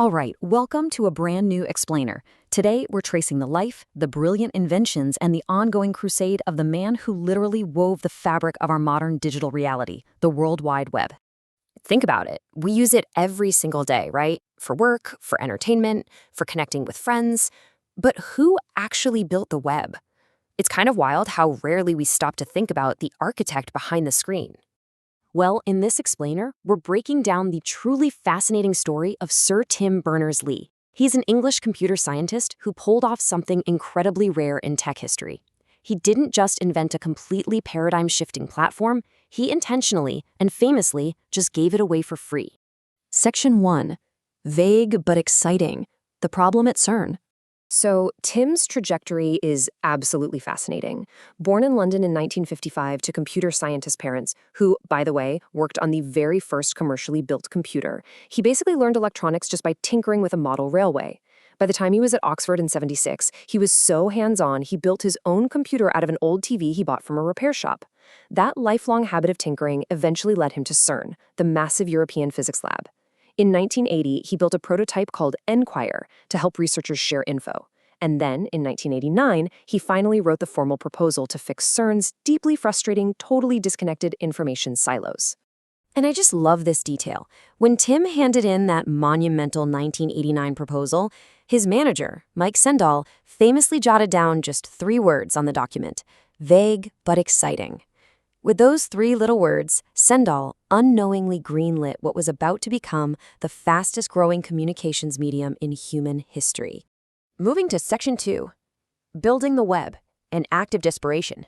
All right, welcome to a brand new explainer. Today, we're tracing the life, the brilliant inventions, and the ongoing crusade of the man who literally wove the fabric of our modern digital reality, the World Wide Web. Think about it. We use it every single day, right? For work, for entertainment, for connecting with friends. But who actually built the web? It's kind of wild how rarely we stop to think about the architect behind the screen. Well, in this explainer, we're breaking down the truly fascinating story of Sir Tim Berners-Lee. He's an English computer scientist who pulled off something incredibly rare in tech history. He didn't just invent a completely paradigm-shifting platform, he intentionally and famously just gave it away for free. Section 1. Vague but exciting. The problem at CERN. So, Tim's trajectory is absolutely fascinating. Born in London in 1955 to computer scientist parents, who, by the way, worked on the very first commercially built computer, he basically learned electronics just by tinkering with a model railway. By the time he was at Oxford in '76, he was so hands-on he built his own computer out of an old TV he bought from a repair shop. That lifelong habit of tinkering eventually led him to CERN, the massive European physics lab. In 1980, he built a prototype called Enquire to help researchers share info. And then, in 1989, he finally wrote the formal proposal to fix CERN's deeply frustrating, totally disconnected information silos. And I just love this detail. When Tim handed in that monumental 1989 proposal, his manager, Mike Sendall, famously jotted down just 3 words on the document: vague but exciting. With those 3 little words, Sendall unknowingly greenlit what was about to become the fastest-growing communications medium in human history. Moving to Section 2, Building the Web, an Act of Desperation.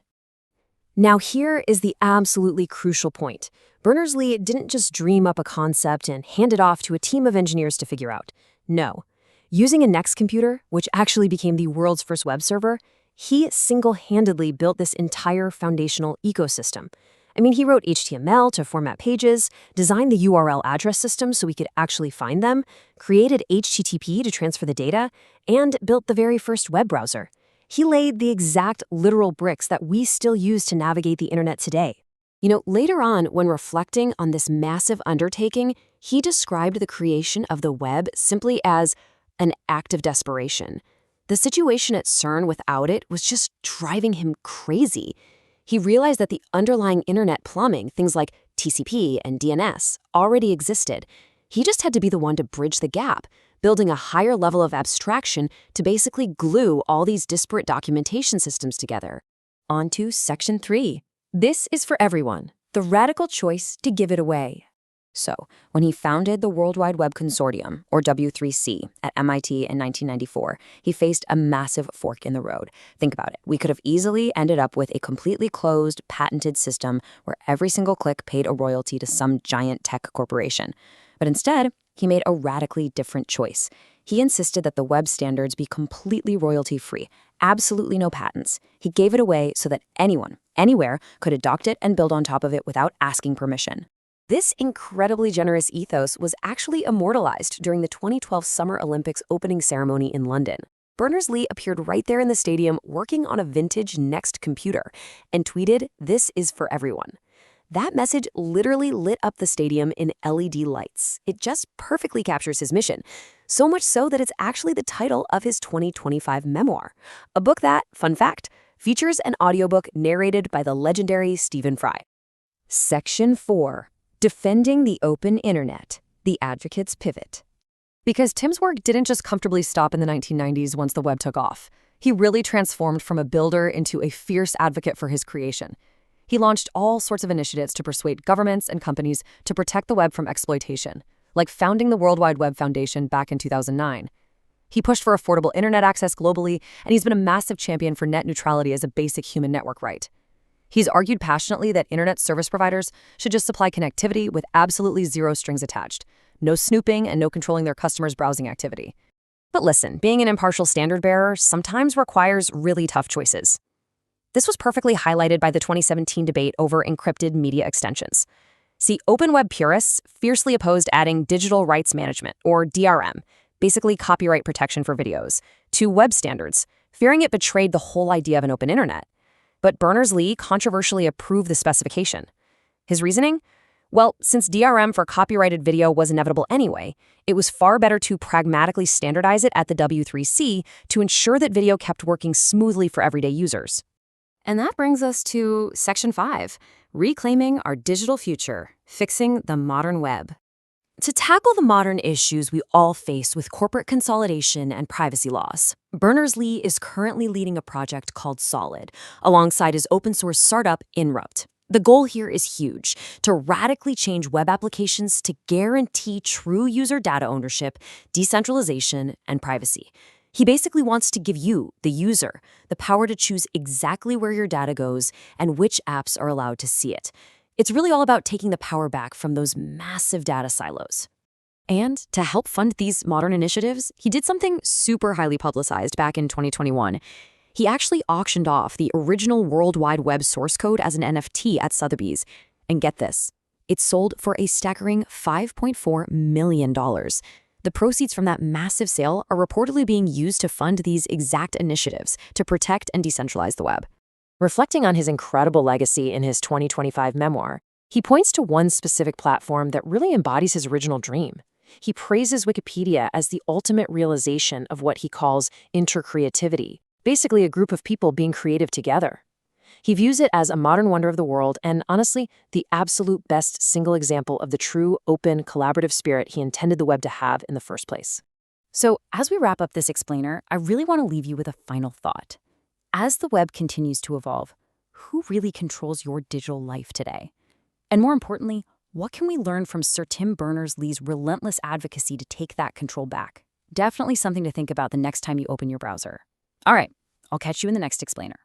Now here is the absolutely crucial point. Berners-Lee didn't just dream up a concept and hand it off to a team of engineers to figure out. No. Using a NeXT computer, which actually became the world's first web server, he single-handedly built this entire foundational ecosystem. I mean, he wrote HTML to format pages, designed the URL address system so we could actually find them, created HTTP to transfer the data, and built the very first web browser. He laid the exact literal bricks that we still use to navigate the internet today. Later on, when reflecting on this massive undertaking, he described the creation of the web simply as an act of desperation. The situation at CERN without it was just driving him crazy. He realized that the underlying internet plumbing, things like TCP and DNS, already existed. He just had to be the one to bridge the gap, building a higher level of abstraction to basically glue all these disparate documentation systems together. On to Section 3. This is for everyone, the radical choice to give it away. So, when he founded the World Wide Web Consortium, or W3C, at MIT in 1994, he faced a massive fork in the road. Think about it. We could have easily ended up with a completely closed, patented system where every single click paid a royalty to some giant tech corporation. But instead, he made a radically different choice. He insisted that the web standards be completely royalty-free, absolutely no patents. He gave it away so that anyone, anywhere, could adopt it and build on top of it without asking permission. This incredibly generous ethos was actually immortalized during the 2012 Summer Olympics opening ceremony in London. Berners-Lee appeared right there in the stadium working on a vintage NeXT computer and tweeted, "This is for everyone." That message literally lit up the stadium in LED lights. It just perfectly captures his mission, so much so that it's actually the title of his 2025 memoir, a book that, fun fact, features an audiobook narrated by the legendary Stephen Fry. Section 4. Defending the Open Internet, the Advocate's Pivot. Because Tim's work didn't just comfortably stop in the 1990s once the web took off. He really transformed from a builder into a fierce advocate for his creation. He launched all sorts of initiatives to persuade governments and companies to protect the web from exploitation, like founding the World Wide Web Foundation back in 2009. He pushed for affordable internet access globally, and he's been a massive champion for net neutrality as a basic human network right. He's argued passionately that internet service providers should just supply connectivity with absolutely zero strings attached, no snooping and no controlling their customers' browsing activity. But listen, being an impartial standard bearer sometimes requires really tough choices. This was perfectly highlighted by the 2017 debate over encrypted media extensions. See, open web purists fiercely opposed adding digital rights management, or DRM, basically copyright protection for videos, to web standards, fearing it betrayed the whole idea of an open internet. But Berners-Lee controversially approved the specification. His reasoning? Well, since DRM for copyrighted video was inevitable anyway, it was far better to pragmatically standardize it at the W3C to ensure that video kept working smoothly for everyday users. And that brings us to Section 5, Reclaiming Our Digital Future, Fixing the Modern Web. To tackle the modern issues we all face with corporate consolidation and privacy laws, Berners-Lee is currently leading a project called Solid, alongside his open-source startup, Inrupt. The goal here is huge, to radically change web applications to guarantee true user data ownership, decentralization, and privacy. He basically wants to give you, the user, the power to choose exactly where your data goes and which apps are allowed to see it. It's really all about taking the power back from those massive data silos. And to help fund these modern initiatives, he did something super highly publicized back in 2021. He actually auctioned off the original World Wide Web source code as an NFT at Sotheby's. And get this, it sold for a staggering $5.4 million. The proceeds from that massive sale are reportedly being used to fund these exact initiatives to protect and decentralize the web. Reflecting on his incredible legacy in his 2025 memoir, he points to one specific platform that really embodies his original dream. He praises Wikipedia as the ultimate realization of what he calls intercreativity, basically a group of people being creative together. He views it as a modern wonder of the world and, honestly, the absolute best single example of the true, open, collaborative spirit he intended the web to have in the first place. So, as we wrap up this explainer, I really want to leave you with a final thought. As the web continues to evolve, who really controls your digital life today? And more importantly, what can we learn from Sir Tim Berners-Lee's relentless advocacy to take that control back? Definitely something to think about the next time you open your browser. All right, I'll catch you in the next explainer.